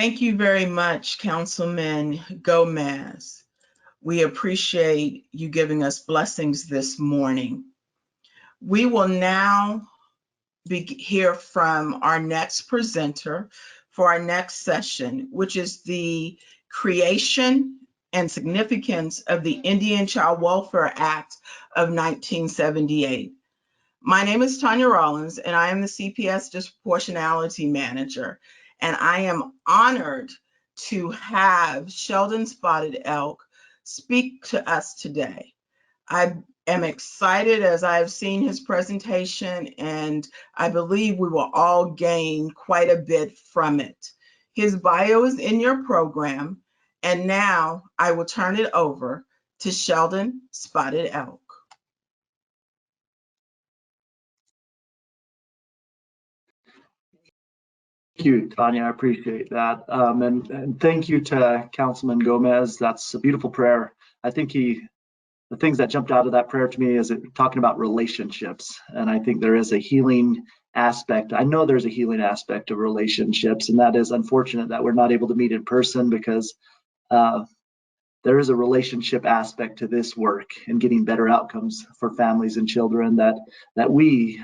Thank you very much, Councilman Gomez. We appreciate you giving us blessings this morning. We will now hear from our next presenter for our next session, which is the creation and significance of the Indian Child Welfare Act of 1978. My name is Tanya Rollins, and I am the CPS Disproportionality Manager, and I am honored to have Sheldon Spotted Elk speak to us today. I am excited as I have seen his presentation, and I believe we will all gain quite a bit from it. His bio is in your program, and now I will turn it over to Sheldon Spotted Elk. Thank you, Tanya. I appreciate that. And thank you to Councilman Gomez. That's a beautiful prayer. I think the things that jumped out of that prayer to me is talking about relationships. And I think there is a healing aspect. I know there's a healing aspect of relationships, and that is unfortunate that we're not able to meet in person because there is a relationship aspect to this work and getting better outcomes for families and children that we,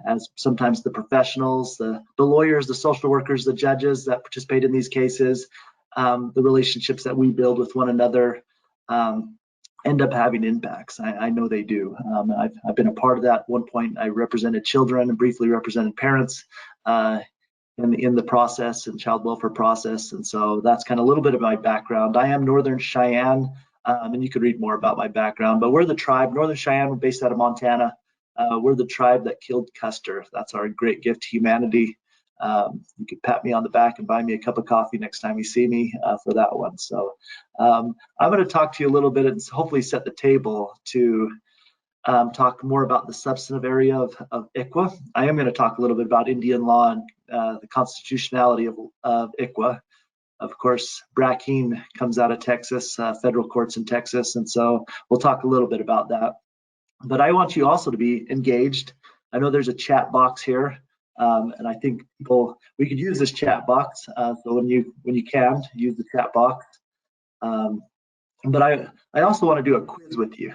as sometimes the professionals, the lawyers, the social workers, the judges that participate in these cases, the relationships that we build with one another end up having impacts. I know they do. I've been a part of that. At one point, I represented children and briefly represented parents in the process and child welfare process. And so that's kind of a little bit of my background. I am Northern Cheyenne, and you could read more about my background, but we're the tribe, Northern Cheyenne, we're based out of Montana. We're the tribe that killed Custer. That's our great gift to humanity. You could pat me on the back and buy me a cup of coffee next time you see me for that one. So I'm going to talk to you a little bit and hopefully set the table to talk more about the substantive area of ICWA. I am going to talk a little bit about Indian law and the constitutionality of ICWA. Of course, Brackeen comes out of Texas, federal courts in Texas, and so we'll talk a little bit about that. But I want you also to be engaged. I know there's a chat box here, and I think we could use this chat box. So when you can, use the chat box. But I also want to do a quiz with you.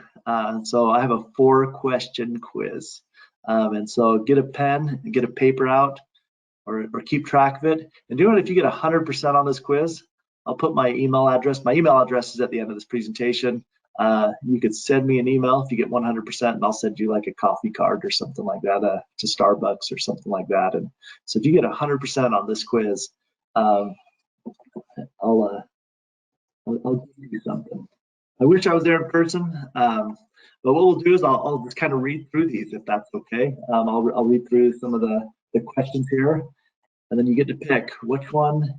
So I have a 4-question quiz. And so get a pen and get a paper out or keep track of it. And do it if you get 100% on this quiz. I'll put my email address. My email address is at the end of this presentation. You could send me an email if you get 100%, and I'll send you like a coffee card or something like that to Starbucks or something like that. And so if you get 100% on this quiz, I'll give you something. I wish I was there in person, but what we'll do is I'll just kind of read through these if that's okay. I'll read through some of the questions here, and then you get to pick which one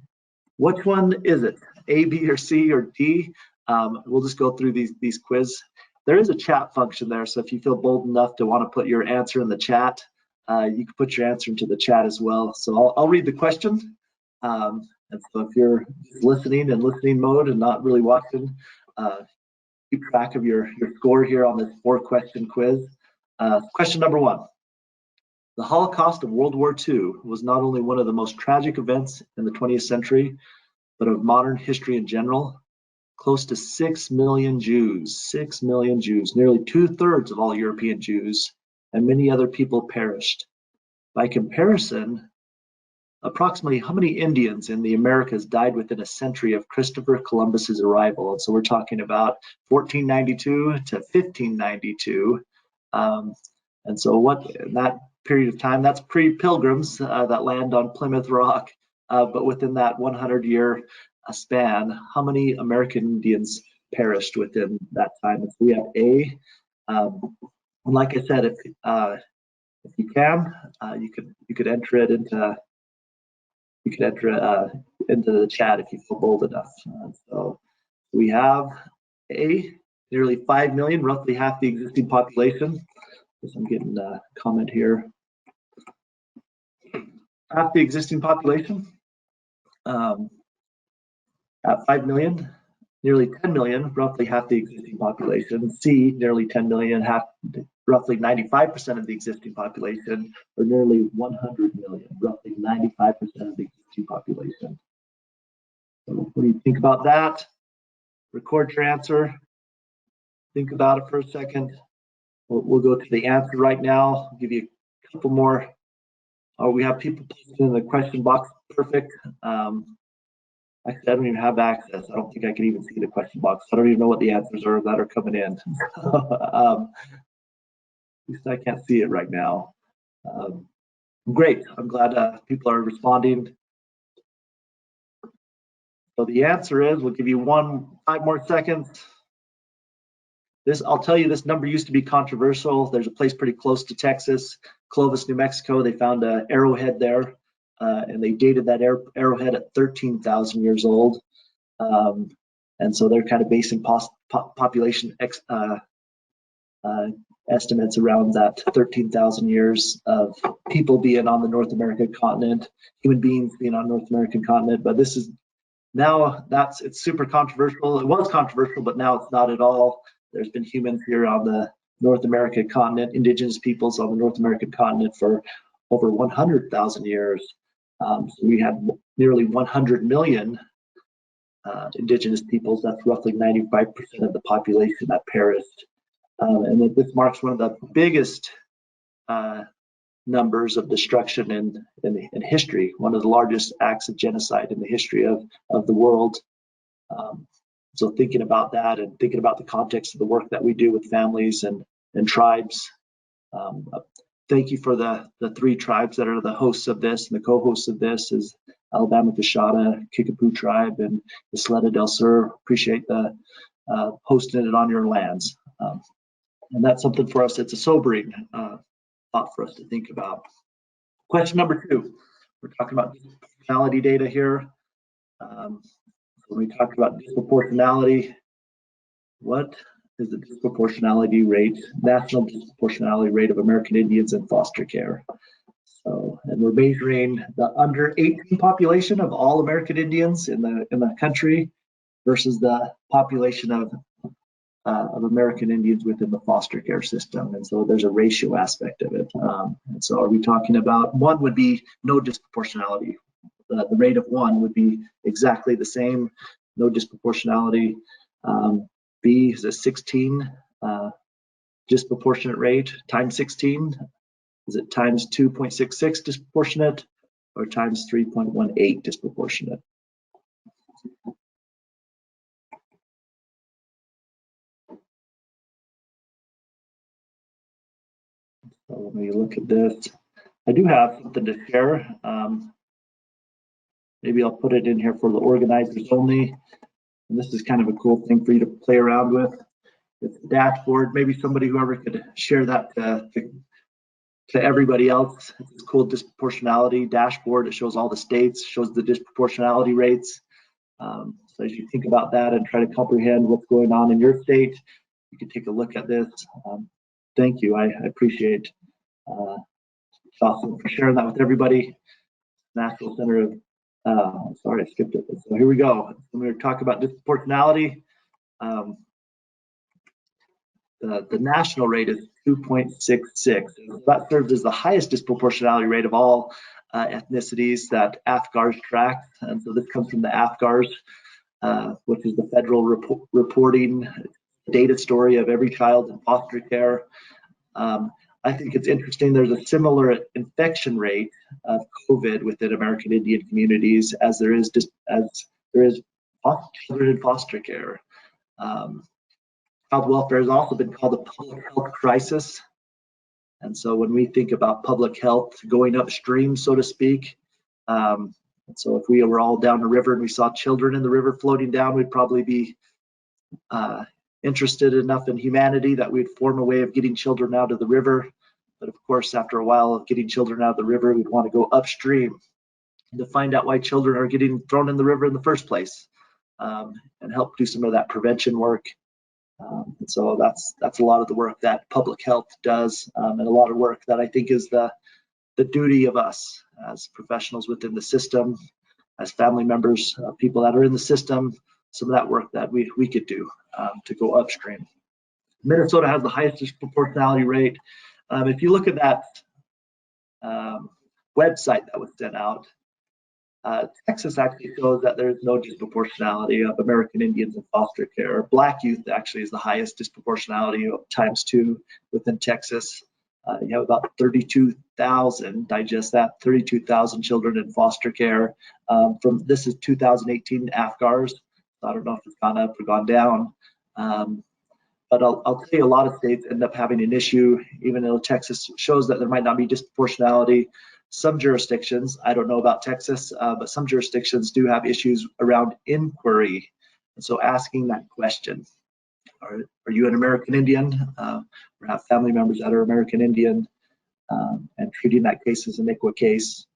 is it, A, B, or C, or D. We'll just go through these quiz. There is a chat function there, so if you feel bold enough to want to put your answer in the chat, you can put your answer into the chat as well. So I'll read the question. And so if you're listening in listening mode and not really watching, keep track of your score here on this 4-question quiz. Question number 1. The Holocaust of World War II was not only one of the most tragic events in the 20th century, but of modern history in general. Close to 6 million Jews, nearly 2/3 of all European Jews, and many other people perished. By comparison, approximately how many Indians in the Americas died within a century of Christopher Columbus's arrival? And so we're talking about 1492 to 1592. And so what in that period of time, that's pre-Pilgrims that land on Plymouth Rock, but within that 100-year span, how many American Indians perished within that time? And so we have A. And like I said, if you can, you could enter it into the chat if you feel bold enough. So we have A, nearly 5 million, roughly half the existing population. I'm getting a comment here. Half the existing population. At 5 million, nearly 10 million, roughly half the existing population. C, nearly 10 million, roughly 95% of the existing population, or nearly 100 million, roughly 95% of the existing population. What do you think about that? Record your answer. Think about it for a second. We'll go to the answer right now. I'll give you a couple more. Oh, we have people posting in the question box. Perfect. Actually, I don't even have access. I don't think I can even see the question box. I don't even know what the answers are that are coming in. At least I can't see it right now. Great. I'm glad people are responding. So the answer is, we'll give you 5 more seconds. I'll tell you, this number used to be controversial. There's a place pretty close to Texas, Clovis, New Mexico. They found an arrowhead there, and they dated that arrowhead at 13,000 years old. And so they're kind of basing population estimates around that 13,000 years of people being on the North American continent, human beings being on North American continent. But this is now it's super controversial. It was controversial, but now it's not at all. There's been humans here on the North American continent, indigenous peoples on the North American continent for over 100,000 years. So we had nearly 100 million indigenous peoples. That's roughly 95% of the population that perished. And this marks one of the biggest numbers of destruction in history, one of the largest acts of genocide in the history of the world. So thinking about that and thinking about the context of the work that we do with families and tribes. Thank you for the 3 tribes that are the hosts of this, and the co-hosts of this is Alabama Coshada, Kickapoo tribe, and Isleta del Sur. Appreciate the hosting it on your lands. And that's something for us, it's a sobering thought for us to think about. Question number 2, we're talking about disproportionality data here. When we talk about disproportionality, what is the disproportionality rate, national disproportionality rate of American Indians in foster care? So, and we're measuring the under 18 population of all American Indians in the country versus the population of American Indians within the foster care system. And so there's a ratio aspect of it. And so are we talking about, 1 would be no disproportionality. The rate of 1 would be exactly the same, no disproportionality. B is a 16 disproportionate rate times 16. Is it times 2.66 disproportionate or times 3.18 disproportionate? So when we look at this, I do have something to share. Maybe I'll put it in here for the organizers only. And this is kind of a cool thing for you to play around with. It's a dashboard. Maybe somebody, whoever could share that to everybody else. It's a cool disproportionality dashboard. It shows all the states, shows the disproportionality rates. So as you think about that and try to comprehend what's going on in your state, you can take a look at this. Thank you. I appreciate Jocelyn for sharing that with everybody. National Center of sorry, I skipped it. So here we go. When we talk about disproportionality, the national rate is 2.66. That serves as the highest disproportionality rate of all ethnicities that AFGARS track. And so this comes from the AFGARS, which is the federal reporting data story of every child in foster care. I think it's interesting, there's a similar infection rate of COVID within American Indian communities as there is children in foster care. Child welfare has also been called a public health crisis. And so when we think about public health going upstream, so to speak, and so if we were all down the river and we saw children in the river floating down, we'd probably be interested enough in humanity that we'd form a way of getting children out of the river. But of course, after a while of getting children out of the river, we'd want to go upstream to find out why children are getting thrown in the river in the first place, and help do some of that prevention work. And so that's a lot of the work that public health does, and a lot of work that I think is the duty of us as professionals within the system, as family members, people that are in the system, some of that work that we could do to go upstream. Minnesota has the highest disproportionality rate. If you look at that website that was sent out, Texas actually shows that there's no disproportionality of American Indians in foster care. Black youth actually is the highest disproportionality of ×2 within Texas. You have about 32,000, digest that, 32,000 children in foster care. This is 2018 AFGARs. I don't know if it's gone up or gone down. But I'll tell you, a lot of states end up having an issue, even though Texas shows that there might not be disproportionality. Some jurisdictions, I don't know about Texas, but some jurisdictions do have issues around inquiry. And so asking that question, are you an American Indian? Or have family members that are American Indian, and treating that case as an ICWA case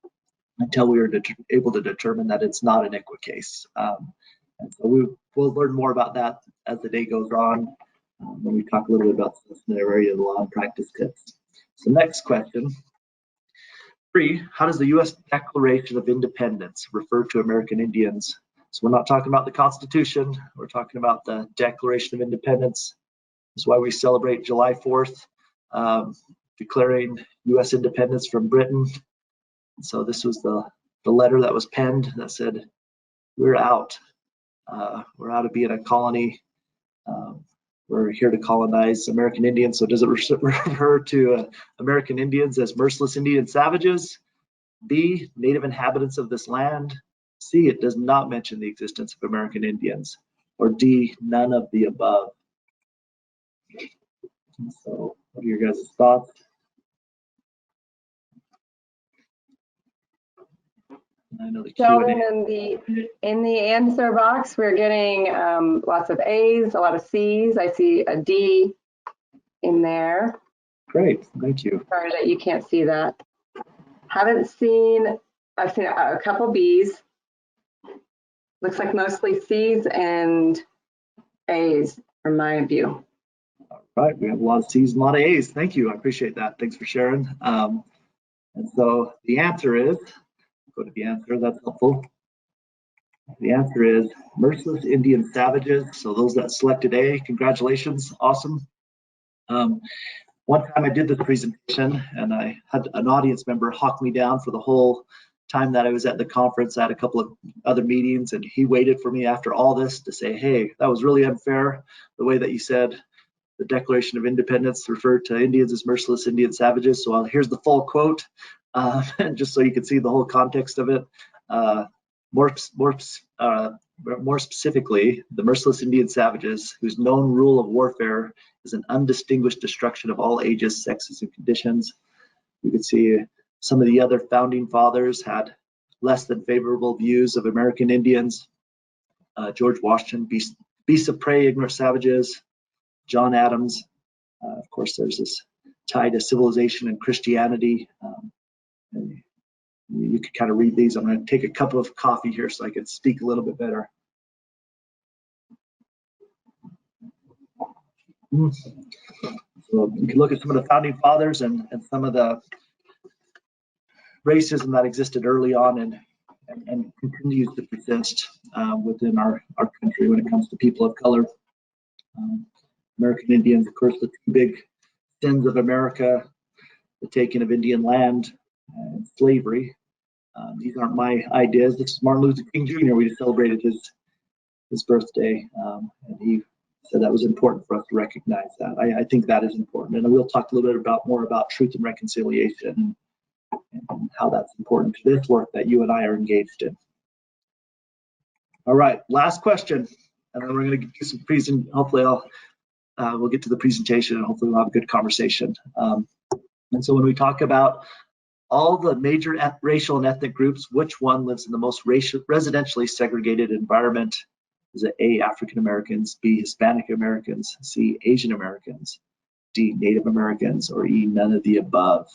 until we are able to determine that it's not an ICWA case. And so we'll learn more about that as the day goes on, when we talk a little bit about the area of the law and practice tips. So next question. 3, how does the U.S. Declaration of Independence refer to American Indians? So we're not talking about the Constitution, we're talking about the Declaration of Independence. That's why we celebrate July 4th, declaring U.S. independence from Britain. And so this was the letter that was penned that said, we're out. We're out of being a colony. We're here to colonize American Indians. So does it refer to American Indians as merciless Indian savages? B, native inhabitants of this land? C, it does not mention the existence of American Indians. Or D, none of the above. So what are your guys' thoughts? I know the Sheldon, in the answer box, we're getting lots of A's, a lot of C's. I see a D in there. Great, thank you. Sorry that you can't see that. I've seen a couple B's. Looks like mostly C's and A's from my view. All right, we have a lot of C's and a lot of A's. Thank you, I appreciate that. Thanks for sharing. And so the answer is, go to the answer, that's helpful. The answer is merciless Indian savages. So those that selected A, congratulations, awesome. One time I did this presentation and I had an audience member hawk me down for the whole time that I was at the conference. I had a couple of other meetings and he waited for me after all this to say, hey, that was really unfair the way that you said the Declaration of Independence referred to Indians as merciless Indian savages. So here's the full quote, just so you can see the whole context of it. More specifically, the merciless Indian savages, whose known rule of warfare is an undistinguished destruction of all ages, sexes, and conditions. You can see some of the other founding fathers had less than favorable views of American Indians. George Washington, beasts of prey, ignorant savages. John Adams, of course, there's this tie to civilization and Christianity. And you could kind of read these. I'm going to take a cup of coffee here so I can speak a little bit better. So you can look at some of the founding fathers and some of the racism that existed early on and continues to persist within our country when it comes to people of color. American Indians, of course, the two big sins of America, the taking of Indian land and slavery. These aren't my ideas. This is Martin Luther King Jr. We just celebrated his birthday, and he said that was important for us to recognize that. I think that is important, and we'll talk a little bit more about truth and reconciliation and how that's important to this work that you and I are engaged in. All right, last question, and then we're going to do some presentation. Hopefully, we'll get to the presentation, and hopefully, we'll have a good conversation. And so, when we talk about all the major racial and ethnic groups, which one lives in the most residentially segregated environment? Is it A, African Americans, B, Hispanic Americans, C, Asian Americans, D, Native Americans, or E, none of the above?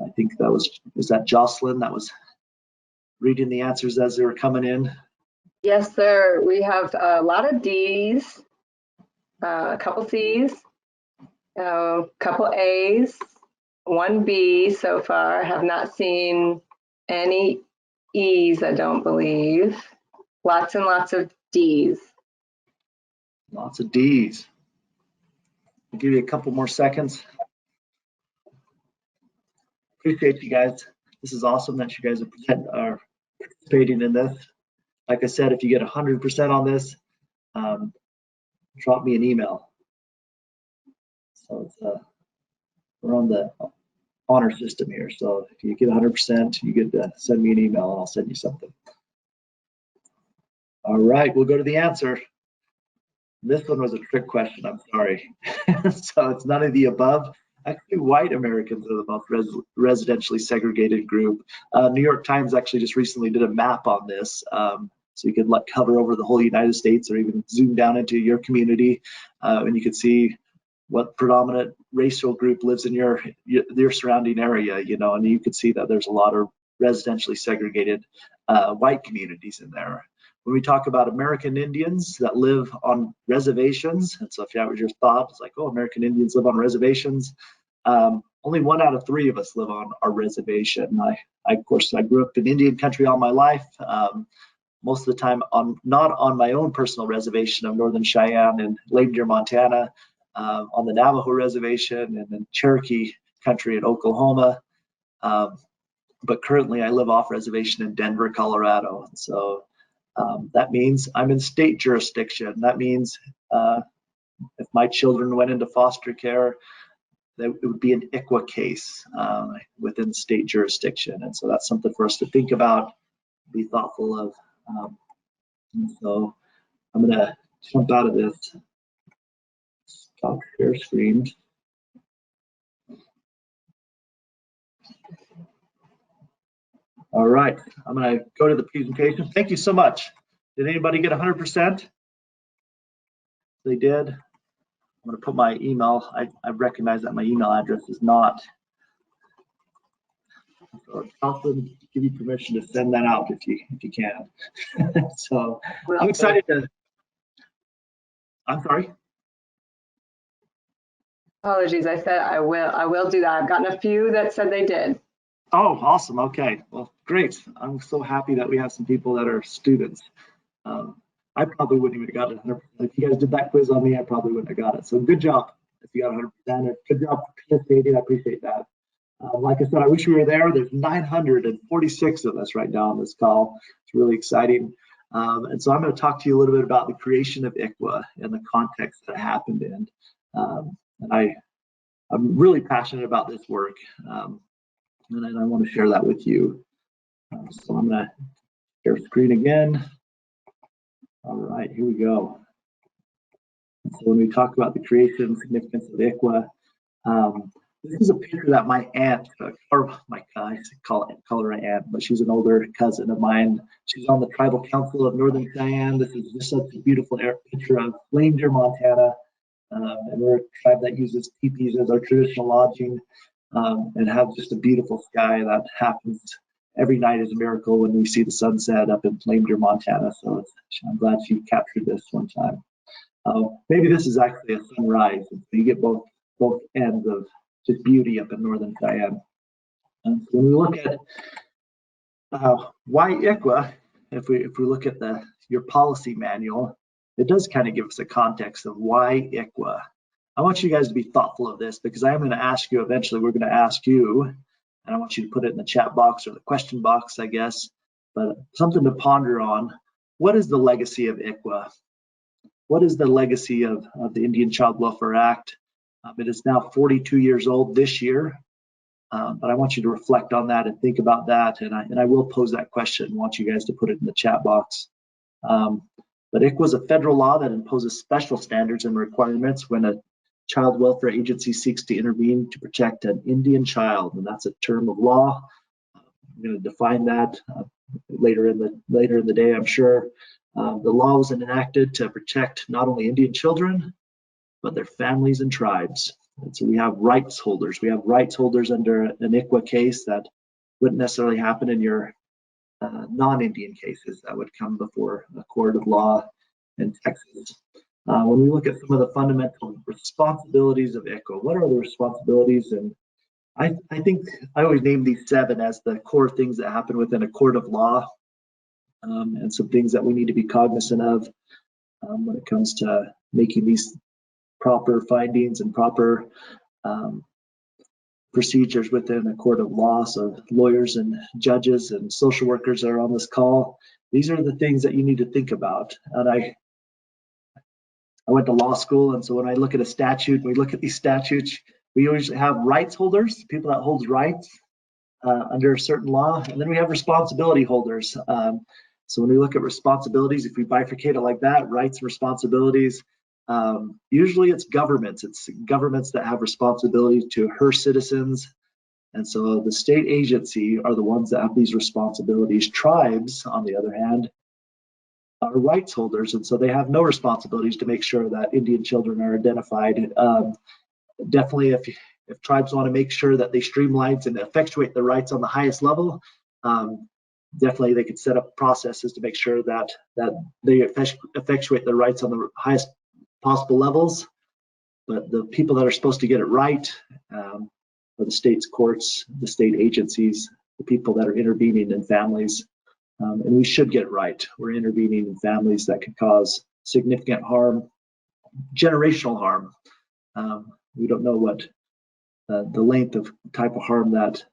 I think was that Jocelyn that was reading the answers as they were coming in? Yes, sir. We have a lot of D's, a couple C's, a couple A's, one B so far. I have not seen any E's, I don't believe. Lots and lots of D's. Lots of D's. I'll give you a couple more seconds. Appreciate you guys. This is awesome that you guys are participating in this. Like I said, if you get 100% on this, drop me an email. So it's, we're on the honor system here. So if you get 100%, you get to send me an email and I'll send you something. All right, we'll go to the answer. This one was a trick question, I'm sorry. So it's none of the above. Actually, white Americans are the most residentially segregated group. New York Times actually just recently did a map on this. So you could cover over the whole United States or even zoom down into your community, and you could see what predominant racial group lives in your surrounding area, you know, and you could see that there's a lot of residentially segregated white communities in there. When we talk about American Indians that live on reservations, and so if that was your thought, it's like, oh, American Indians live on reservations. Only 1 out of 3 of us live on our reservation. Of course, I grew up in Indian country all my life. Most of the time not on my own personal reservation of Northern Cheyenne in Lame Deer, Montana, on the Navajo reservation, and then Cherokee country in Oklahoma. But currently I live off reservation in Denver, Colorado. And so that means I'm in state jurisdiction. That means if my children went into foster care, that it would be an ICWA case within state jurisdiction. And so that's something for us to think about, be thoughtful of. And so I'm gonna jump out of this, stop share screen. All right, I'm gonna go to the presentation. Thank you so much. Did anybody get 100%? They did. I'm gonna put my email. I recognize that my email address is not. So I'll give you permission to send that out if you can. So I'm excited to. I'm sorry. Apologies, I said I will do that. I've gotten a few that said they did. Oh, awesome. Okay, well, great. I'm so happy that we have some people that are students. I probably wouldn't even have gotten 100%. If you guys did that quiz on me, I probably wouldn't have got it. So good job if you got 100%. Good job participating. I appreciate that. Like I said, I wish we were there. There's 946 of us right now on this call. It's really exciting. And so I'm going to talk to you a little bit about the creation of ICWA and the context that it happened in. And I'm really passionate about this work, and I want to share that with you. So I'm going to share screen again. All right, here we go. So when we talk about the creation and significance of ICWA, this is a picture that my aunt, or I call her an aunt, but she's an older cousin of mine. She's on the Tribal Council of Northern Cheyenne. This is just such a beautiful picture of Lame Deer, Montana. And we're a tribe that uses teepees as our traditional lodging, and have just a beautiful sky that happens every night is a miracle when we see the sunset up in Lame Deer, Montana. So I'm glad she captured this one time. Maybe this is actually a sunrise. So you get both ends of just beauty up in Northern Cheyenne. So when we look at why ICWA, if we look at your policy manual, it does kind of give us a context of why ICWA. I want you guys to be thoughtful of this because I'm going to ask you eventually, we're going to ask you, and I want you to put it in the chat box or the question box, I guess, but something to ponder on. What is the legacy of ICWA? What is the legacy of the Indian Child Welfare Act? It is now 42 years old this year, but I want you to reflect on that and think about that, and I will pose that question. I want you guys to put it in the chat box. But ICWA is a federal law that imposes special standards and requirements when a child welfare agency seeks to intervene to protect an Indian child, and that's a term of law. I'm going to define that later in the day, I'm sure. The law was enacted to protect not only Indian children, but their families and tribes. And so we have rights holders. We have rights holders under an ICWA case that wouldn't necessarily happen in your non-Indian cases that would come before a court of law in Texas. When we look at some of the fundamental responsibilities of ICWA, what are the responsibilities? And I think I always name these 7 as the core things that happen within a court of law, and some things that we need to be cognizant of when it comes to making these proper findings and proper procedures within a court of law. So lawyers and judges and social workers are on this call. These are the things that you need to think about. And I went to law school, and so when I look at a statute, we look at these statutes, we usually have rights holders, people that hold rights under a certain law, and then we have responsibility holders. So when we look at responsibilities, if we bifurcate it like that, rights and responsibilities, usually it's governments that have responsibility to her citizens. And so the state agency are the ones that have these responsibilities. Tribes, on the other hand, are rights holders, and so they have no responsibilities to make sure that Indian children are identified. Definitely, if tribes want to make sure that they streamline and effectuate the rights on the highest level, definitely they could set up processes to make sure that they effectuate the rights on the highest possible levels. But the people that are supposed to get it right are the state's courts, the state agencies, the people that are intervening in families. And we should get it right. We're intervening in families that could cause significant harm, generational harm. We don't know what the length of type of harm that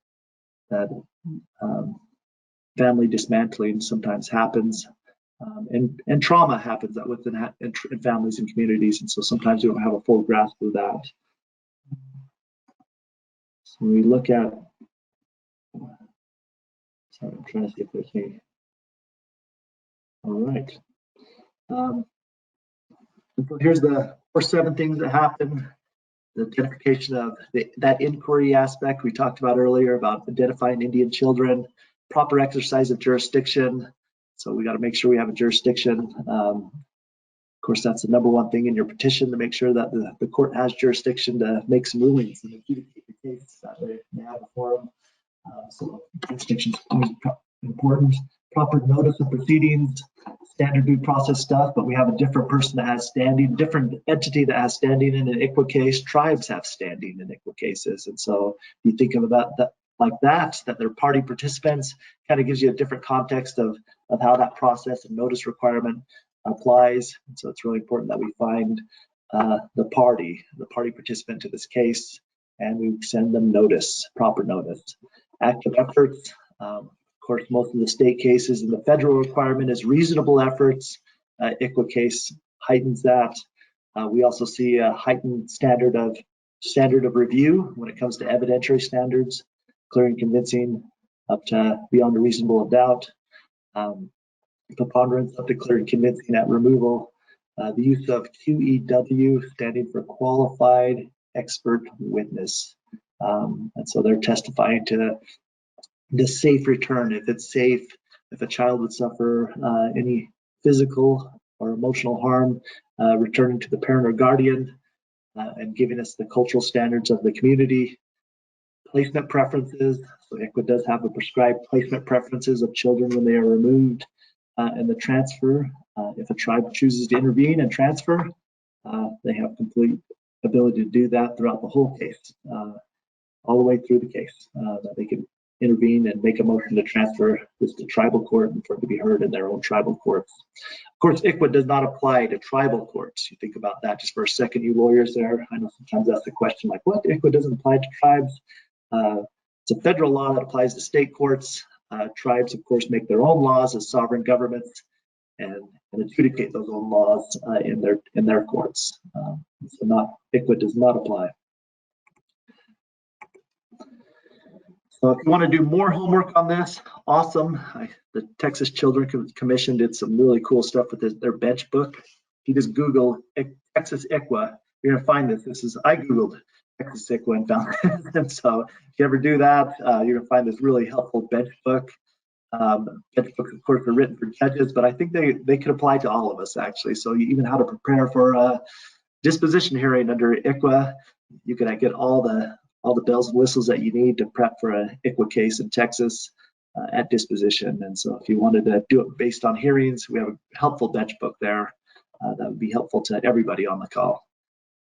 family dismantling sometimes happens, and trauma happens that within in families and communities, and so sometimes we don't have a full grasp of that. So when we look at, sorry, I'm trying to see if there's any. All right. So here's the 7 things that happen. The identification of that inquiry aspect we talked about earlier about identifying Indian children, proper exercise of jurisdiction. So we got to make sure we have a jurisdiction. Of course, that's the #1 thing in your petition, to make sure that the court has jurisdiction to make some rulings and adjudicate the case that they have a forum. So jurisdiction is always important. Proper notice of proceedings, standard due process stuff, but we have a different person that has standing, different entity that has standing in an ICWA case. Tribes have standing in ICWA cases, and so you think of that like that they're party participants, kind of gives you a different context of how that process and notice requirement applies. And so it's really important that we find the party participant to this case, and we send them notice, proper notice. Active efforts. Of course, most of the state cases and the federal requirement is reasonable efforts. ICWA case heightens that. We also see a heightened standard of review when it comes to evidentiary standards, clear and convincing up to beyond a reasonable doubt. Preponderance up to clear and convincing at removal. The use of QEW, standing for qualified expert witness. And so they're testifying to the safe return, if it's safe, if a child would suffer any physical or emotional harm, returning to the parent or guardian, and giving us the cultural standards of the community. Placement preferences, so ICWA does have a prescribed placement preferences of children when they are removed, and the transfer. If a tribe chooses to intervene and transfer, they have complete ability to do that throughout the whole case, all the way through the case, that they can intervene and make a motion to transfer this to tribal court and for it to be heard in their own tribal courts. Of course, ICWA does not apply to tribal courts. You think about that just for a second, you lawyers there. I know sometimes that's the question, like, what? ICWA doesn't apply to tribes? It's a federal law that applies to state courts. Tribes, of course, make their own laws as sovereign governments and adjudicate those own laws in their courts. So ICWA does not apply. So if you want to do more homework on this, awesome. The Texas Children Commission did some really cool stuff with their bench book. If you just Google Texas ICWA, you're gonna find this. I Googled Texas ICWA and found this. And so if you ever do that, you're gonna find this really helpful bench book. Bench books, of course, are written for judges, but I think they could apply to all of us, actually. So even how to prepare for a disposition hearing under ICWA, you can get all the bells and whistles that you need to prep for an ICWA case in Texas at disposition. And so if you wanted to do it based on hearings, we have a helpful bench book there that would be helpful to everybody on the call.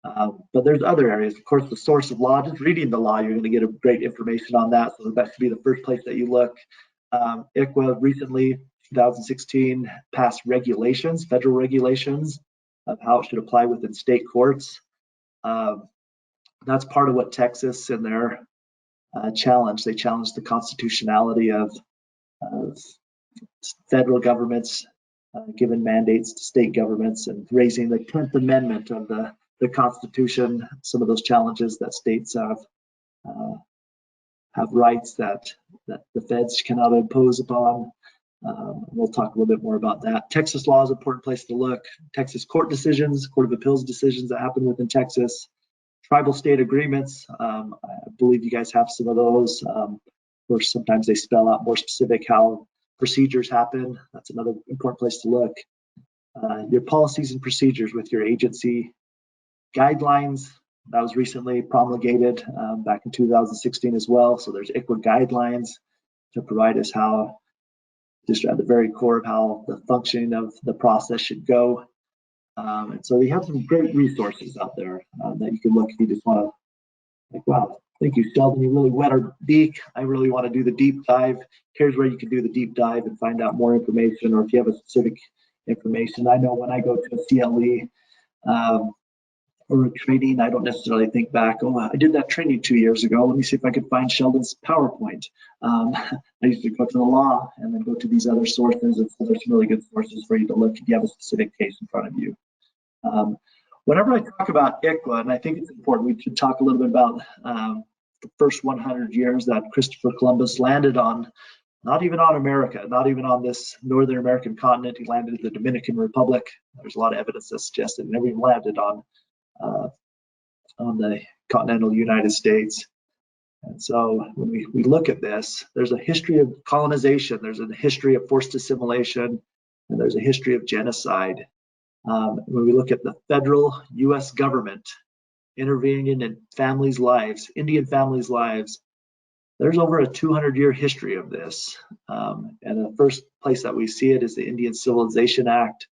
But there's other areas. Of course, the source of law, just reading the law, you're going to get a great information on that. So that should be the first place that you look. ICWA recently, 2016, passed regulations, federal regulations of how it should apply within state courts. That's part of what Texas and their challenge. They challenged the constitutionality of federal governments giving mandates to state governments and raising the 10th Amendment of the Constitution. Some of those challenges that states have rights that the feds cannot impose upon. We'll talk a little bit more about that. Texas law is an important place to look. Texas court decisions, Court of Appeals decisions that happen within Texas. Tribal state agreements, I believe you guys have some of those, where sometimes they spell out more specific how procedures happen. That's another important place to look. Your policies and procedures with your agency. Guidelines, that was recently promulgated back in 2016 as well. So there's ICWA guidelines to provide us how, just at the very core of how the functioning of the process should go. And so we have some great resources out there that you can look if you just want to, like, wow, thank you, Sheldon, you really wet our beak. I really want to do the deep dive. Here's where you can do the deep dive and find out more information, or if you have a specific information. I know when I go to a CLE or a training, I don't necessarily think back, oh, I did that training 2 years ago. Let me see if I could find Sheldon's PowerPoint. I used to go to the law and then go to these other sources. And so there's some really good sources for you to look if you have a specific case in front of you. Whenever I talk about ICWA, and I think it's important, we should talk a little bit about the first 100 years that Christopher Columbus landed on, not even on America, not even on this Northern American continent. He landed in the Dominican Republic. There's a lot of evidence that suggests that he never even landed on the continental United States. And so when we look at this, there's a history of colonization, there's a history of forced assimilation, and there's a history of genocide. When we look at the federal US government intervening in families' lives, Indian families' lives, there's over a 200-year history of this. And the first place that we see it is the Indian Civilization Act.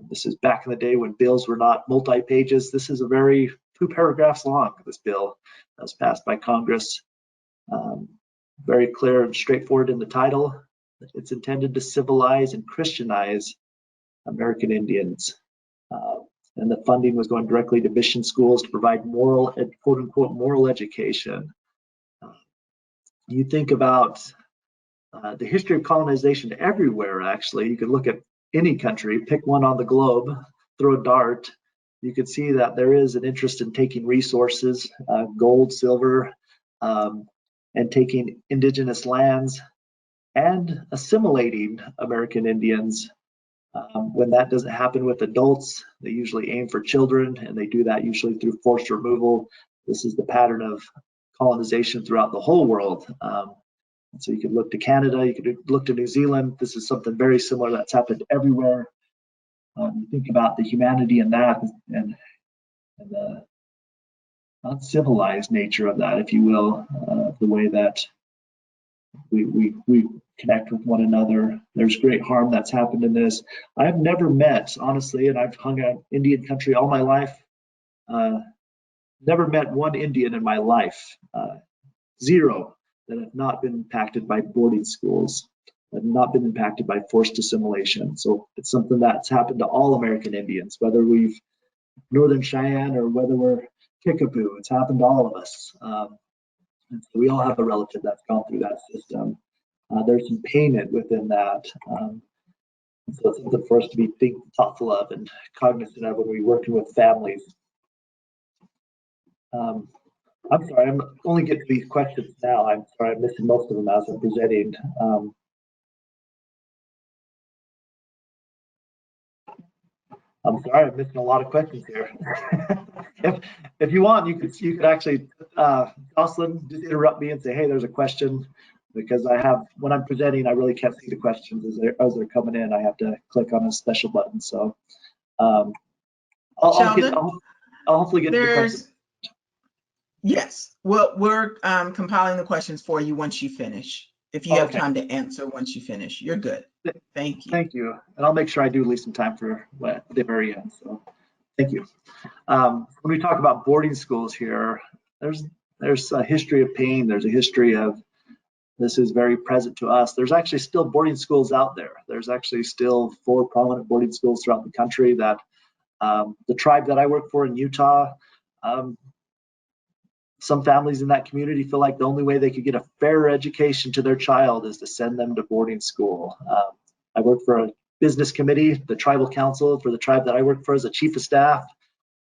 This is back in the day when bills were not multi-pages. This is a very 2 paragraphs long, this bill that was passed by Congress. Very clear and straightforward in the title. It's intended to civilize and Christianize American Indians. And the funding was going directly to mission schools to provide moral, quote unquote, moral education. You think about the history of colonization everywhere, actually. You could look at any country, pick one on the globe, throw a dart. You could see that there is an interest in taking resources, gold, silver, and taking indigenous lands and assimilating American Indians. When that doesn't happen with adults, they usually aim for children, and they do that usually through forced removal. This is the pattern of colonization throughout the whole world. And so you could look to Canada, you could look to New Zealand. This is something very similar that's happened everywhere. You think about the humanity in that and the uncivilized nature of that, if you will, the way that we connect with one another. There's great harm that's happened in this. I've never met, honestly, and I've hung out in Indian country all my life, never met one Indian in my life, zero, that have not been impacted by boarding schools, have not been impacted by forced assimilation. So it's something that's happened to all American Indians, whether we've Northern Cheyenne or whether we're Kickapoo, it's happened to all of us. And so we all have a relative that's gone through that system. There's some payment within that. So it's something for us to be thoughtful of and cognizant of when we're working with families. I'm sorry, I'm only getting to these questions now. I'm sorry, I'm missing most of them as I'm presenting. I'm sorry, I'm missing a lot of questions here. if you want, you could actually, Jocelyn, just interrupt me and say, hey, there's a question, because I have, when I'm presenting, I really can't see the questions as they're coming in. I have to click on a special button. So I'll hopefully get to the question. Yes, well, we're compiling the questions for you once you finish. If you have time to answer once you finish, you're good. Thank you. Thank you. And I'll make sure I do leave some time for the very end. So thank you. When we talk about boarding schools here, there's a history of pain. There's a history of, this is very present to us. There's actually still boarding schools out there. There's actually still 4 prominent boarding schools throughout the country that the tribe that I work for in Utah, Some families in that community feel like the only way they could get a fair education to their child is to send them to boarding school. I work for a business committee, the tribal council for the tribe that I work for as a chief of staff.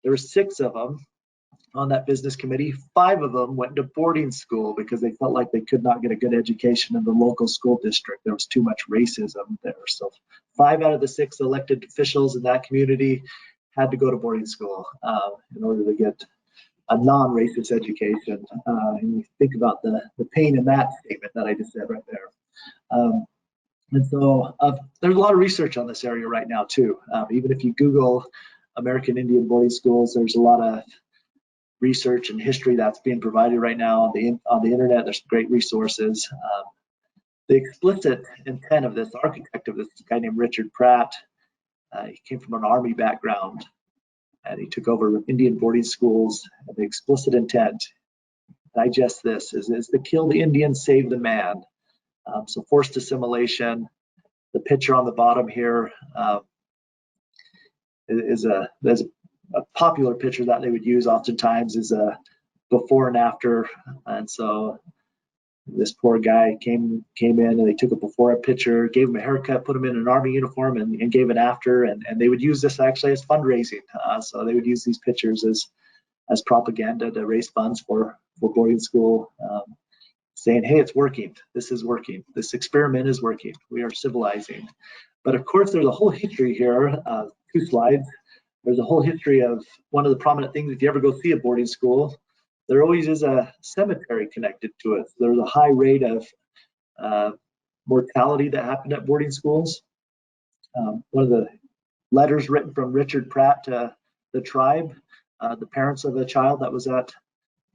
There were 6 of them on that business committee. 5 of them went to boarding school because they felt like they could not get a good education in the local school district. There was too much racism there. So 5 out of the 6 elected officials in that community had to go to boarding school in order to get a non-racist education. And you think about the pain in that statement that I just said right there. And so there's a lot of research on this area right now too. Even if you Google American Indian boarding schools, there's a lot of research and history that's being provided right now on the internet. There's great resources. The explicit intent of this architect of this guy named Richard Pratt, he came from an Army background, and he took over Indian boarding schools. And the explicit intent, digest this, is to kill the Indian, save the man. So forced assimilation. The picture on the bottom here is a popular picture that they would use oftentimes is a before and after. And so this poor guy came in and they took a before picture, gave him a haircut, put him in an Army uniform, and gave an after. And they would use this actually as fundraising. So they would use these pictures as propaganda to raise funds for boarding school, saying, hey, it's working. This is working. This experiment is working. We are civilizing. But of course, there's a whole history here, 2 slides. There's a whole history of one of the prominent things. If you ever go see a boarding school, there always is a cemetery connected to it. There's a high rate of mortality that happened at boarding schools. One of the letters written from Richard Pratt to the tribe, the parents of a child that was at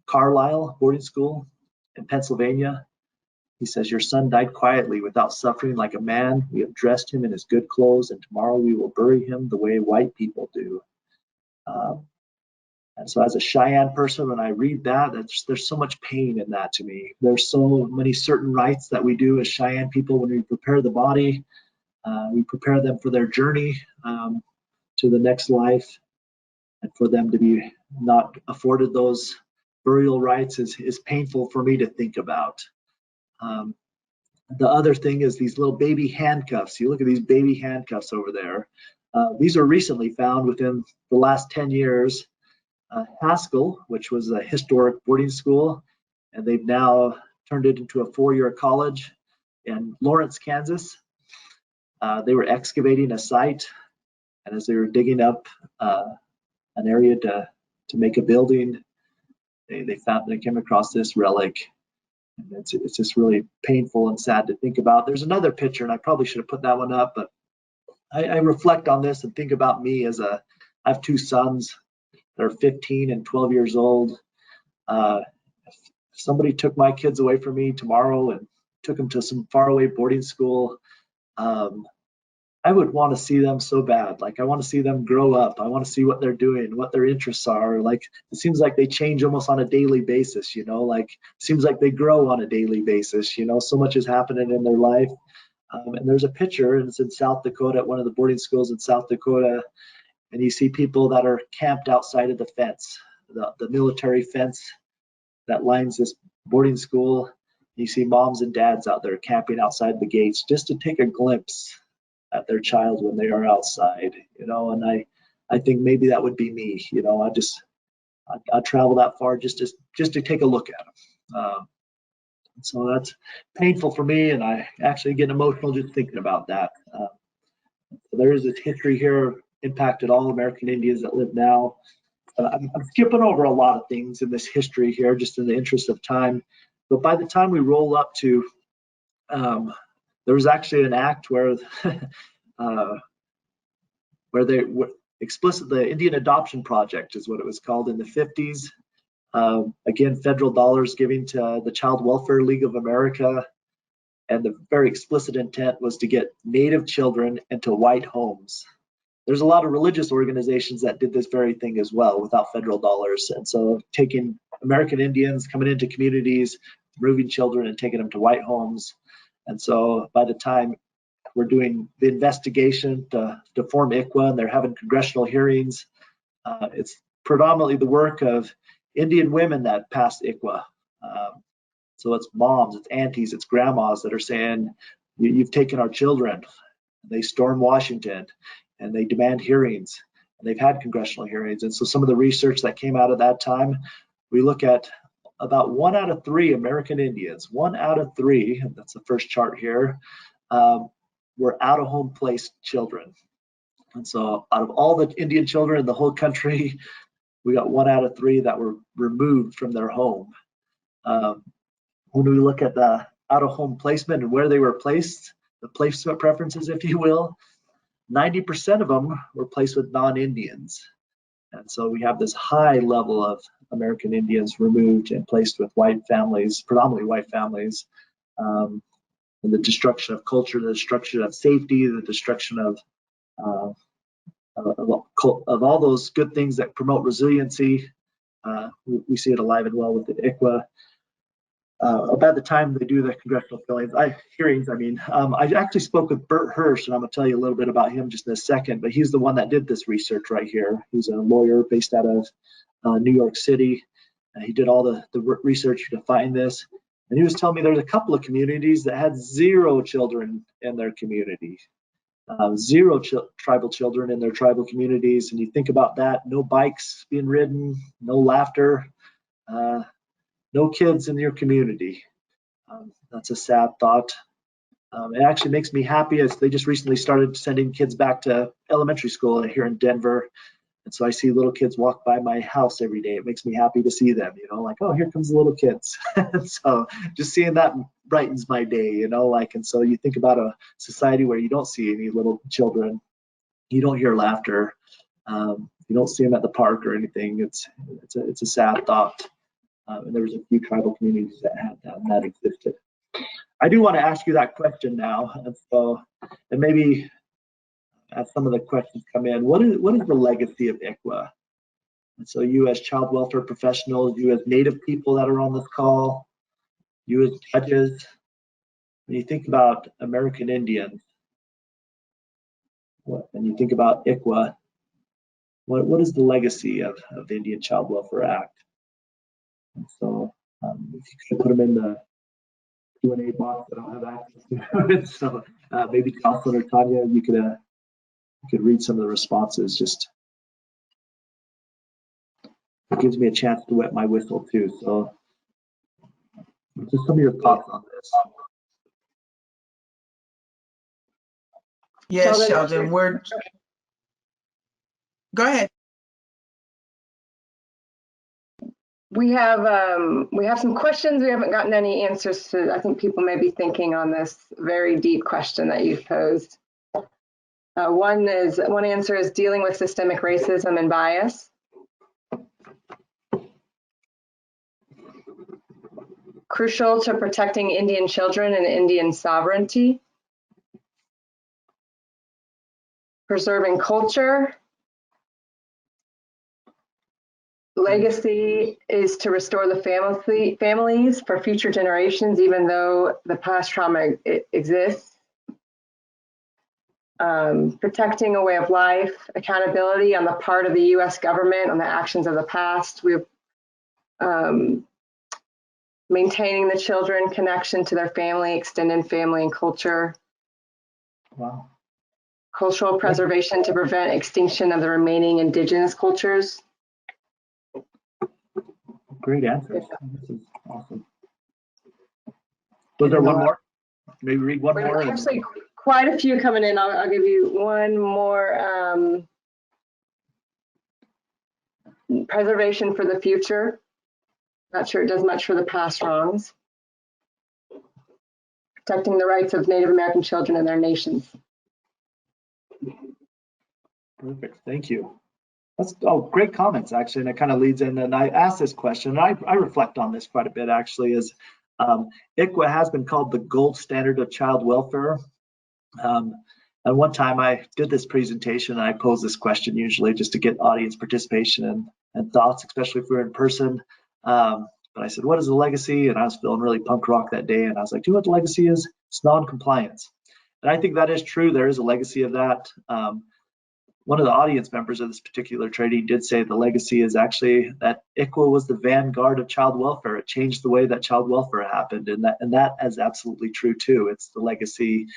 Carlisle boarding school in Pennsylvania. He says, your son died quietly without suffering like a man. We have dressed him in his good clothes, and tomorrow we will bury him the way white people do. And so as a Cheyenne person, when I read that, there's so much pain in that to me. There's so many certain rites that we do as Cheyenne people when we prepare the body. We prepare them for their journey to the next life, and for them to be not afforded those burial rites is painful for me to think about. The other thing is these little baby handcuffs. You look at these baby handcuffs over there. These are recently found within the last 10 years. Haskell, which was a historic boarding school, and they've now turned it into a 4-year college in Lawrence, Kansas. They were excavating a site, and as they were digging up an area to make a building, they came across this relic. And it's just really painful and sad to think about. There's another picture, and I probably should have put that one up, but I reflect on this and think about me I have 2 sons that are 15 and 12 years old. If somebody took my kids away from me tomorrow and took them to some faraway boarding school, I would want to see them so bad. Like, I want to see them grow up. I want to see what they're doing, what their interests are. Like, it seems like they change almost on a daily basis, like it seems like they grow on a daily basis, so much is happening in their life. And there's a picture, and it's in South Dakota at one of the boarding schools in South Dakota. And you see people that are camped outside of the fence, the military fence that lines this boarding school. You see moms and dads out there camping outside the gates just to take a glimpse at their child when they are outside, and I think maybe that would be me, I'd travel that far just to take a look at them. So that's painful for me, and I actually get emotional just thinking about that. There is this history here impacted all American Indians that live now. I'm skipping over a lot of things in this history here, just in the interest of time. But by the time we roll up to, there was actually an act where the Indian Adoption Project is what it was called in the 50s. Again, federal dollars giving to the Child Welfare League of America. And the very explicit intent was to get Native children into white homes. There's a lot of religious organizations that did this very thing as well without federal dollars. And so taking American Indians, coming into communities, moving children and taking them to white homes. And so by the time we're doing the investigation to form ICWA, and they're having congressional hearings, it's predominantly the work of Indian women that passed ICWA. So it's moms, it's aunties, it's grandmas that are saying, you've taken our children. They storm Washington and they demand hearings, and they've had congressional hearings. And so some of the research that came out of that time, we look at about 1 out of 3 American Indians, 1 out of 3, that's the first chart here, were out of home placed children. And so out of all the Indian children in the whole country, we got 1 out of 3 that were removed from their home. When we look at the out of home placement and where they were placed, the placement preferences, if you will, 90% of them were placed with non-Indians. And so we have this high level of American Indians removed and placed with white families, predominantly white families, and the destruction of culture, the destruction of safety, the destruction of all those good things that promote resiliency. We see it alive and well with the ICWA. About the time they do the congressional hearings, I actually spoke with Bert Hirsch, and I'm going to tell you a little bit about him just in a second, but he's the one that did this research right here. He's a lawyer based out of New York City. He did all the research to find this, and he was telling me there's a couple of communities that had 0 children in their community, 0 tribal children in their tribal communities. And you think about that, no bikes being ridden, no laughter, no kids in your community. That's a sad thought. It actually makes me happy as they just recently started sending kids back to elementary school here in Denver. And so I see little kids walk by my house every day. It makes me happy to see them, like, oh, here comes the little kids. So just seeing that brightens my day, and so you think about a society where you don't see any little children, you don't hear laughter, you don't see them at the park or anything. It's a sad thought. And there was a few tribal communities that had that, and that existed. I do want to ask you that question now, and maybe as some of the questions come in, what is the legacy of ICWA? And so you as child welfare professionals, you as Native people that are on this call, you as judges, when you think about American Indians, and you think about ICWA, what is the legacy of the Indian Child Welfare Act? And so if you could put them in the Q&A box, I don't have access to it. So maybe Jocelyn or Tanya, you could read some of the responses. Just it gives me a chance to wet my whistle too. So just some of your thoughts on this. Yes, Sheldon, go ahead. We have some questions. We haven't gotten any answers to. I think people may be thinking on this very deep question that you've posed. One answer is dealing with systemic racism and bias. Crucial to protecting Indian children and Indian sovereignty. Preserving culture. Legacy is to restore the families for future generations, even though the past trauma exists. Protecting a way of life, accountability on the part of the U.S. government on the actions of the past. We're maintaining the children connection to their family, extended family and culture. Wow. Cultural preservation to prevent extinction of the remaining indigenous cultures. Great answers. This is awesome. Was there one more? Maybe read one more. Actually, quite a few coming in. I'll give you one more. Preservation for the future. Not sure it does much for the past wrongs. Protecting the rights of Native American children and their nations. Perfect. Thank you. That's great comments, actually, and it kind of leads in. And I asked this question, and I reflect on this quite a bit, actually, is ICWA has been called the gold standard of child welfare. And one time I did this presentation, and I posed this question usually just to get audience participation and thoughts, especially if we're in person. But I said, what is the legacy? And I was feeling really punk rock that day, and I was like, do you know what the legacy is? It's non-compliance. And I think that is true. There is a legacy of that. one of the audience members of this particular training did say the legacy is actually that ICWA was the vanguard of child welfare. It changed the way that child welfare happened, and that is absolutely true too. It's the legacy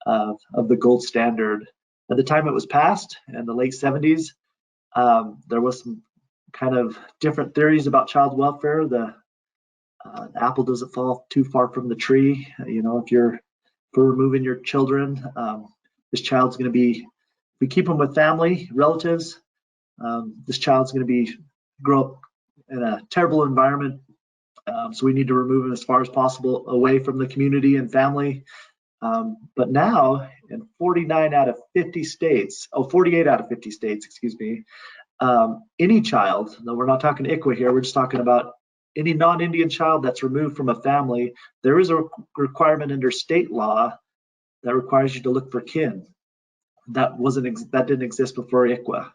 of the gold standard. At the time it was passed in the late 70s, there was some kind of different theories about child welfare. The apple doesn't fall too far from the tree. You know, if you're removing your children, this child's going to be, if we keep them with family, relatives, this child's going to grow up in a terrible environment. So we need to remove them as far as possible away from the community and family. But now in 48 out of 50 states, excuse me, any child, no, we're not talking ICWA here, we're just talking about any non-Indian child that's removed from a family, there is a requirement under state law that requires you to look for kin. That didn't exist before ICWA.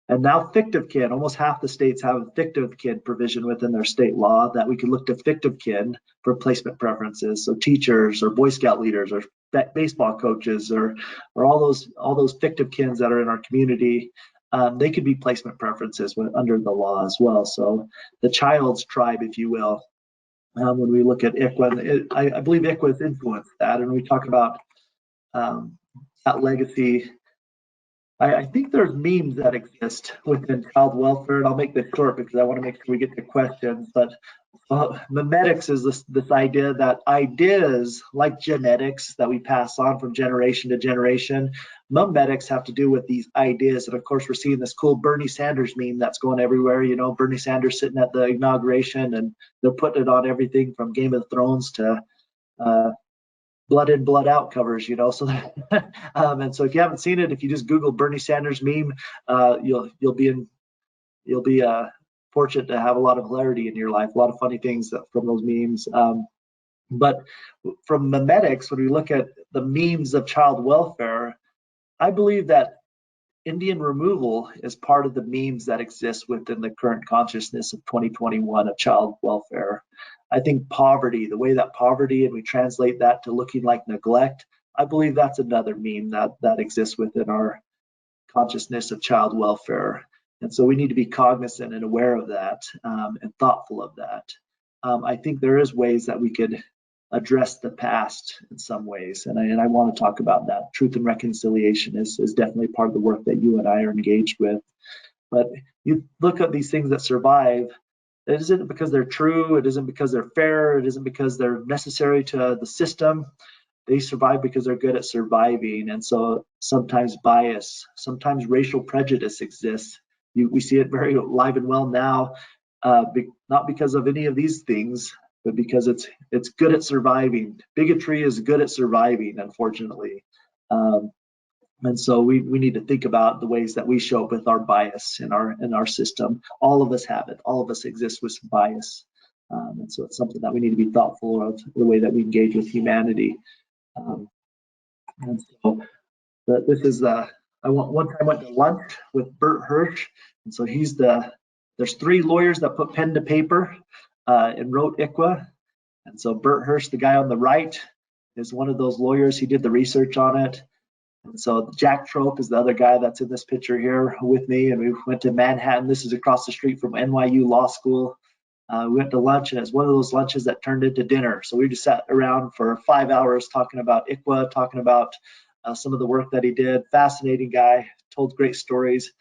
And now fictive kin, almost half the states have a fictive kin provision within their state law that we can look to fictive kin for placement preferences. So teachers or Boy Scout leaders or baseball coaches or all those fictive kins that are in our community, they could be placement preferences under the law as well. So the child's tribe, if you will, when we look at ICWA, I believe ICWA has influenced that. And we talk about that legacy. I think there's memes that exist within child welfare, and I'll make this short because I want to make sure we get to questions. But memetics is this idea that ideas like genetics that we pass on from generation to generation, memetics have to do with these ideas. And of course, we're seeing this cool Bernie Sanders meme that's going everywhere. You know, Bernie Sanders sitting at the inauguration, and they're putting it on everything from Game of Thrones to blood in, blood out covers, you know. So and so if you haven't seen it, if you just Google Bernie Sanders meme, you'll be fortunate to have a lot of hilarity in your life, a lot of funny things from those memes. But from memetics, when we look at the memes of child welfare, I believe that Indian removal is part of the memes that exist within the current consciousness of 2021 of child welfare. I think poverty, the way that poverty, and we translate that to looking like neglect, I believe that's another meme that exists within our consciousness of child welfare. And so we need to be cognizant and aware of that, and thoughtful of that. I think there is ways that we could address the past in some ways, and I want to talk about that. Truth and reconciliation is definitely part of the work that you and I are engaged with. But you look at these things that survive, it isn't because they're true, it isn't because they're fair, it isn't because they're necessary to the system. They survive because they're good at surviving. And so sometimes bias, sometimes racial prejudice exists. We see it very alive and well now, not because of any of these things, but because it's good at surviving. Bigotry is good at surviving, unfortunately. And so we need to think about the ways that we show up with our bias in our system. All of us have it. All of us exist with some bias. And so it's something that we need to be thoughtful of, the way that we engage with humanity. And so this is one time I went to lunch with Bert Hirsch, and so there's 3 lawyers that put pen to paper and wrote ICWA. And so Bert Hirsch, the guy on the right, is one of those lawyers. He did the research on it. And so Jack Trope is the other guy that's in this picture here with me, and we went to Manhattan. This is across the street from NYU Law School. We went to lunch, and it's one of those lunches that turned into dinner. So we just sat around for 5 hours talking about ICWA, talking about some of the work that he did. Fascinating guy, told great stories.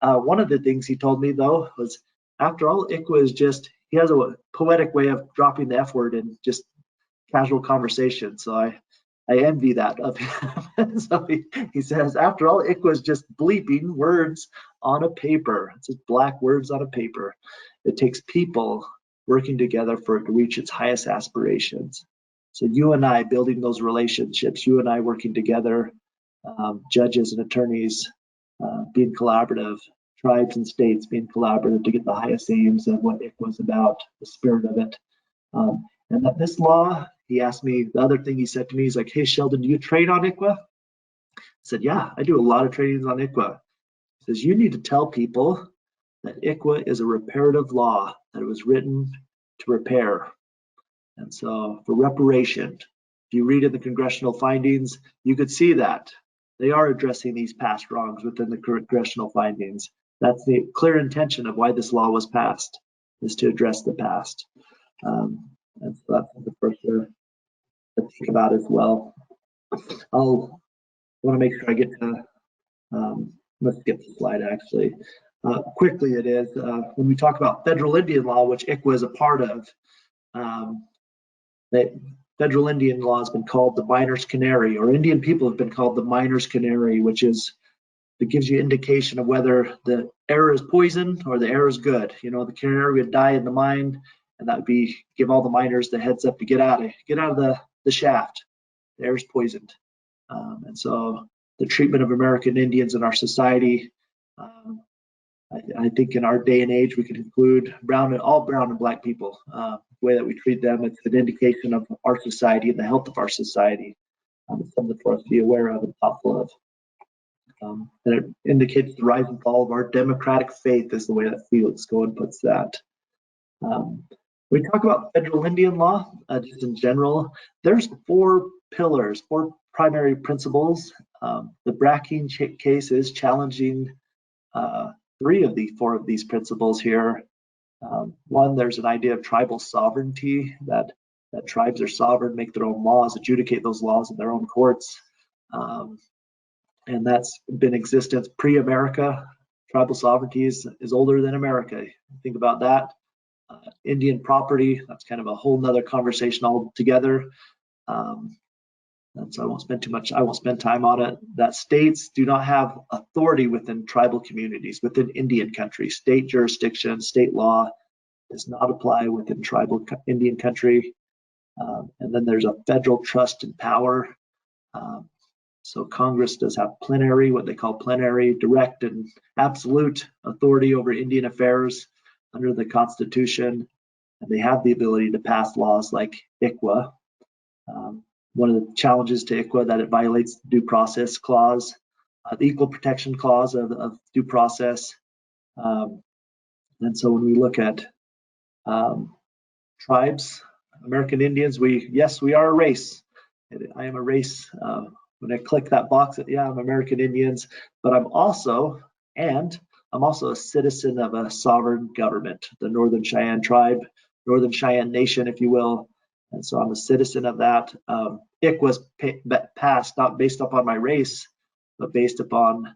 One of the things he told me, though, was after all, ICWA is just, he has a poetic way of dropping the F word in just casual conversation. So I envy that of him. So he says, after all, ICWA is just bleeping words on a paper. It's just black words on a paper. It takes people working together for it to reach its highest aspirations. So you and I building those relationships, you and I working together, judges and attorneys being collaborative, tribes and states being collaborative to get the highest aims of what ICWA was about, the spirit of it. And that this law, he asked me, the other thing he said to me, he's like, hey, Sheldon, do you train on ICWA? I said, yeah, I do a lot of trainings on ICWA. He says, you need to tell people that ICWA is a reparative law, that it was written to repair. And so for reparation, if you read in the congressional findings, you could see that they are addressing these past wrongs within the congressional findings. That's the clear intention of why this law was passed, is to address the past. And so that's the first to think about as well. I'll want to make sure I get to, let's skip the slide actually. Quickly it is, when we talk about federal Indian law, which ICWA is a part of, the federal Indian law has been called the miner's canary, or Indian people have been called the miner's canary, which is, it gives you indication of whether the air is poison or the air is good. You know, the canary would die in the mine, and that would be give all the miners the heads up to get out of the shaft. The air is poisoned. And so the treatment of American Indians in our society, I think in our day and age, we can include all brown and black people. The way that we treat them, it's an indication of our society and the health of our society. It's something for us to be aware of and thoughtful of. And it indicates the rise and fall of our democratic faith, is the way that Felix Cohen puts that. We talk about federal Indian law, just in general. There's 4 pillars, 4 primary principles. The Bracken case is challenging 3 of the 4 of these principles here. One, there's an idea of tribal sovereignty, that tribes are sovereign, make their own laws, adjudicate those laws in their own courts. And that's been in existence pre-America. Tribal sovereignty is older than America. Think about that. Indian property, that's kind of a whole nother conversation altogether. And so I won't spend time on it. That states do not have authority within tribal communities, within Indian country. State jurisdiction, state law does not apply within tribal Indian country. And then there's a federal trust and power. So Congress does have plenary, what they call plenary, direct and absolute authority over Indian affairs under the Constitution. And they have the ability to pass laws like ICWA. One of the challenges to ICWA that it violates the due process clause, the equal protection clause of due process. And so when we look at tribes, American Indians, we are a race. I am a race. When I click that box, yeah, I'm American Indians, but I'm also a citizen of a sovereign government, the Northern Cheyenne tribe, Northern Cheyenne Nation, if you will. And so I'm a citizen of that. ICWA was passed not based upon my race, but based upon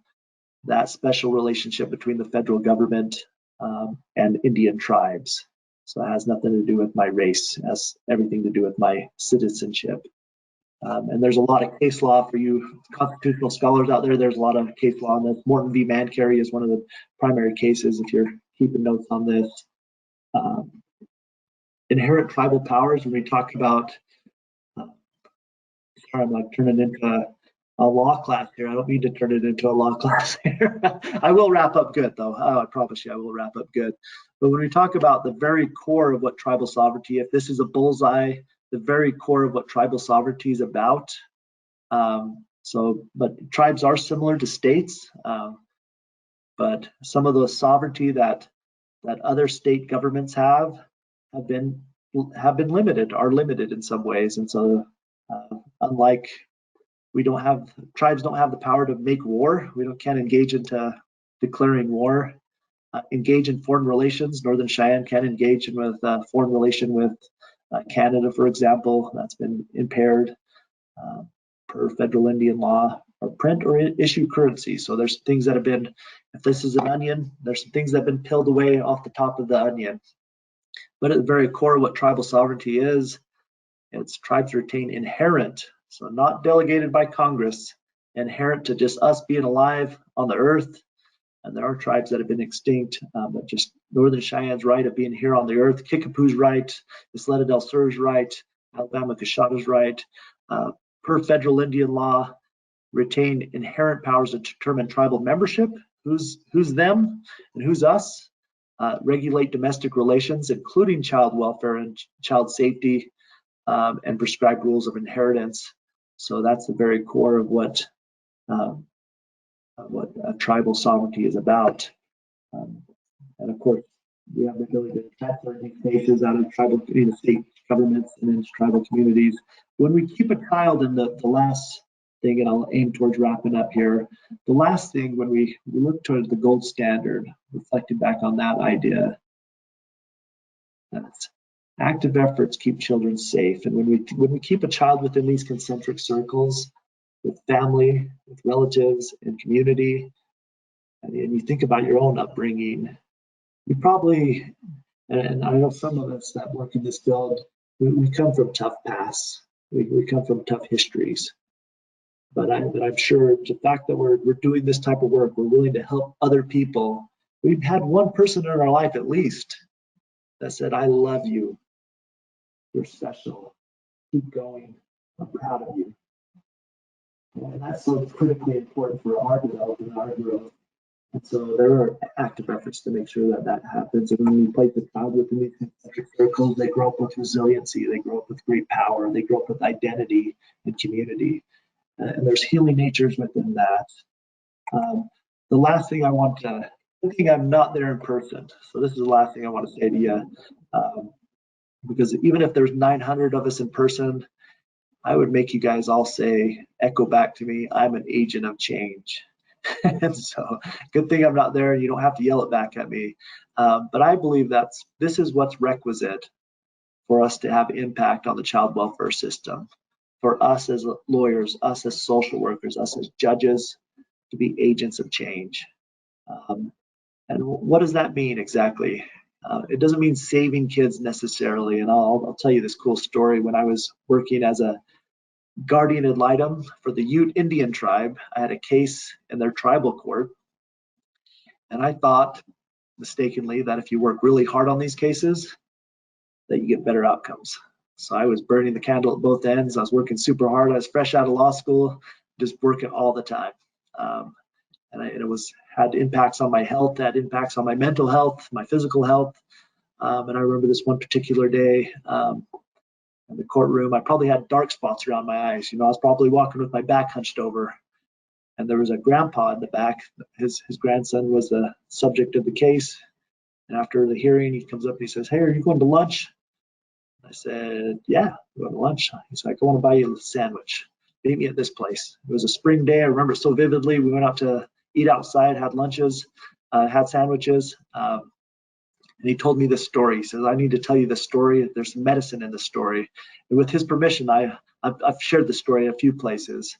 that special relationship between the federal government and Indian tribes. So it has nothing to do with my race, it has everything to do with my citizenship. And there's a lot of case law for you constitutional scholars out there. There's a lot of case law on this. Morton v. Mancarry is one of the primary cases if you're keeping notes on this. Inherent tribal powers, when we talk about, sorry, I'm like turning into a law class here. I don't mean to turn it into a law class here. I will wrap up good though. I promise you I will wrap up good. But when we talk about the very core of what tribal sovereignty, if this is a bullseye, the very core of what tribal sovereignty is about. But tribes are similar to states, but some of the sovereignty that other state governments have been limited, are limited in some ways. And so unlike tribes don't have the power to make war. Can't engage into declaring war, engage in foreign relations. Northern Cheyenne can engage in with foreign relation with Canada, for example. That's been impaired per federal Indian law, or print or issue currency. So there's things that have been, if this is an onion, there's some things that have been peeled away off the top of the onion. But at the very core of what tribal sovereignty is, it's tribes retain inherent, so not delegated by Congress, inherent to just us being alive on the earth. And there are tribes that have been extinct, but just Northern Cheyenne's right of being here on the earth, Kickapoo's right, Isleta del Sur's right, Alabama Coshada's right, per federal Indian law, retain inherent powers to determine tribal membership, who's them and who's us, regulate domestic relations, including child welfare and child safety, and prescribe rules of inheritance. So that's the very core of what tribal sovereignty is about. And of course, we have the ability to tax certain cases out of tribal, state governments and into tribal communities. When we keep a child in the last thing, and I'll aim towards wrapping up here. The last thing, when we look towards the gold standard, reflecting back on that idea, that's active efforts keep children safe. And when we keep a child within these concentric circles, with family, with relatives, and community, and you think about your own upbringing, you probably, and I know some of us that work in this field, we come from tough pasts. We come from tough histories. But I'm sure the fact that we're doing this type of work, we're willing to help other people. We've had one person in our life at least that said, I love you. You're special. Keep going. I'm proud of you. And that's so critically important for our development, our growth. And so there are active efforts to make sure that that happens. And when we place the child within these concentric circles, they grow up with resiliency. They grow up with great power. They grow up with identity and community. And there's healing natures within that. The last thing I think I'm not there in person. So this is the last thing I want to say to you. Because even if there's 900 of us in person, I would make you guys all echo back to me, I'm an agent of change. And so good thing I'm not there and you don't have to yell it back at me. But I believe this is what's requisite for us to have impact on the child welfare system. For us as lawyers, us as social workers, us as judges, to be agents of change. And what does that mean exactly? It doesn't mean saving kids necessarily. And I'll tell you this cool story. When I was working as a guardian ad litem for the Ute Indian tribe, I had a case in their tribal court. And I thought mistakenly that if you work really hard on these cases, that you get better outcomes. So I was burning the candle at both ends. I was working super hard. I was fresh out of law school, just working all the time. And it had impacts on my health, had impacts on my mental health, my physical health. And I remember this one particular day in the courtroom, I probably had dark spots around my eyes. I was probably walking with my back hunched over. And there was a grandpa in the back. His grandson was the subject of the case. And after the hearing, he comes up and he says, hey, are you going to lunch? I said, yeah, I'm going to lunch. He's like, I want to buy you a sandwich. Meet me at this place. It was a spring day. I remember it so vividly. We went out to eat outside, had lunches, had sandwiches. And he told me this story. He says, I need to tell you this story. There's medicine in the story. And with his permission, I've shared the story in a few places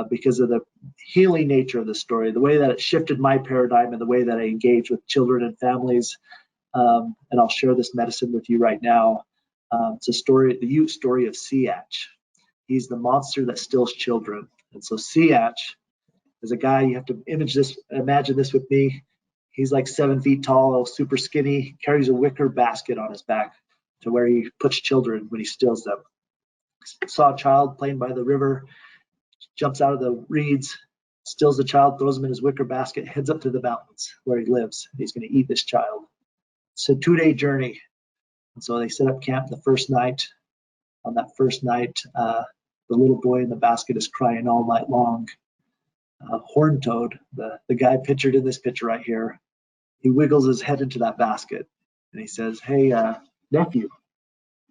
because of the healing nature of the story, the way that it shifted my paradigm and the way that I engage with children and families. And I'll share this medicine with you right now. It's a story, the Ute story of Siach. He's the monster that steals children. And so Siach is a guy, you have to imagine this with me. He's like 7 feet tall, super skinny, carries a wicker basket on his back to where he puts children when he steals them. Saw a child playing by the river, jumps out of the reeds, steals the child, throws him in his wicker basket, heads up to the mountains where he lives. He's going to eat this child. It's a 2-day journey. And so they set up camp the first night. On that first night, the little boy in the basket is crying all night long. Horned toad, the guy pictured in this picture right here, he wiggles his head into that basket and he says, hey, nephew,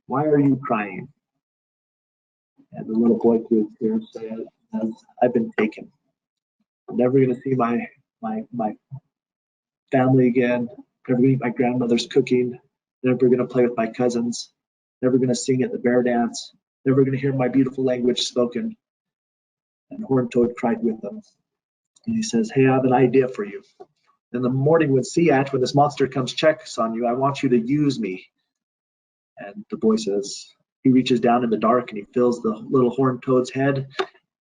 why are you crying? And the little boy through his tears says, I've been taken. I'm never going to see my family again, never going to eat my grandmother's cooking, never going to play with my cousins, never going to sing at the bear dance, never going to hear my beautiful language spoken. And Horned Toad cried with them. And he says, hey, I have an idea for you. In the morning when Siach, when this monster comes checks on you, I want you to use me. And the boy says, he reaches down in the dark and he fills the little Horned Toad's head.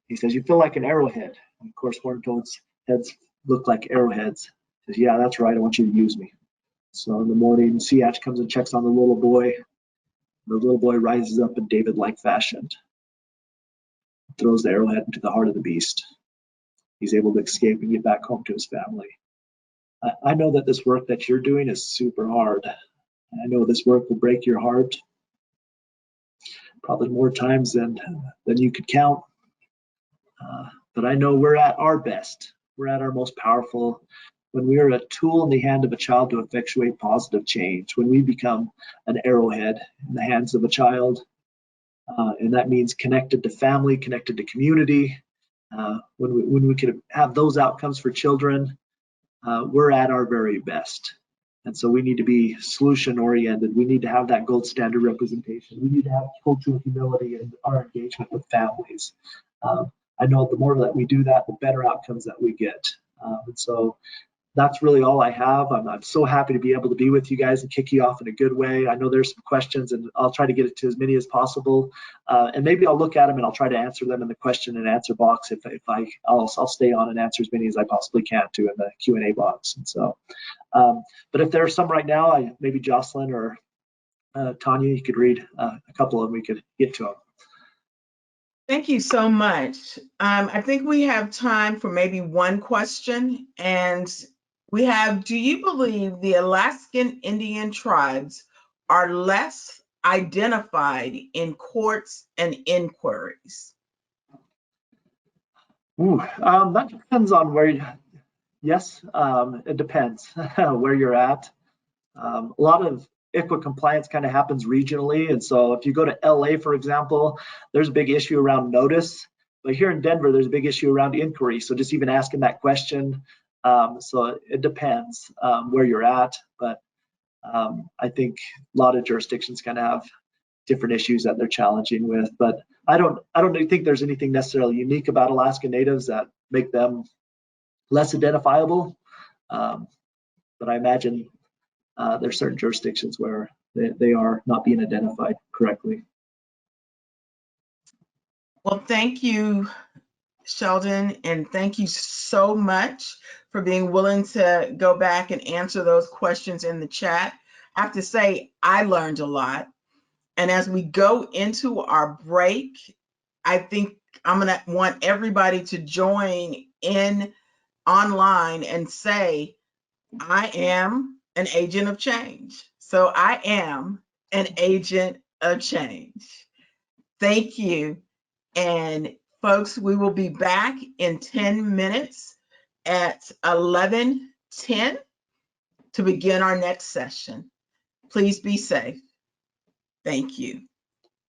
He says, you feel like an arrowhead. And of course, Horned Toad's heads look like arrowheads. He says, yeah, that's right. I want you to use me. So in the morning, Siach comes and checks on the little boy. The little boy rises up in David-like fashion, throws the arrowhead into the heart of the beast. He's able to escape and get back home to his family. I know that this work that you're doing is super hard. I know this work will break your heart probably more times than you could count. But I know we're at our best. We're at our most powerful when we are a tool in the hand of a child to effectuate positive change, when we become an arrowhead in the hands of a child. And that means connected to family, connected to community, When we could have those outcomes for children, we're at our very best. And so we need to be solution oriented. We need to have that gold standard representation. We need to have cultural humility in our engagement with families. I know the more that we do that, the better outcomes that we get. And so that's really all I have. I'm so happy to be able to be with you guys and kick you off in a good way. I know there's some questions, and I'll try to get it to as many as possible. And maybe I'll look at them and I'll try to answer them in the question and answer box. I'll stay on and answer as many as I possibly can too in the Q&A box. And so, but if there are some right now, maybe Jocelyn or Tanya, you could read a couple of them. We could get to them. Thank you so much. I think we have time for maybe one question, and we have, do you believe the Alaskan Indian tribes are less identified in courts and inquiries? That depends on where, yes, it depends where you're at. A lot of ICWA compliance kind of happens regionally. And so if you go to LA, for example, there's a big issue around notice. But here in Denver, there's a big issue around inquiry. So just even asking that question. So it depends where you're at. But I think a lot of jurisdictions kind of have different issues that they're challenging with. But I don't think there's anything necessarily unique about Alaska Natives that make them less identifiable. But I imagine there's certain jurisdictions where they are not being identified correctly. Well, thank you, Sheldon, and thank you so much for being willing to go back and answer those questions in the chat. I have to say, I learned a lot. And as we go into our break, I think I'm gonna want everybody to join in online and say, I am an agent of change. So I am an agent of change. Thank you. And folks, we will be back in 10 minutes at 11:10 to begin our next session. Please be safe. Thank you.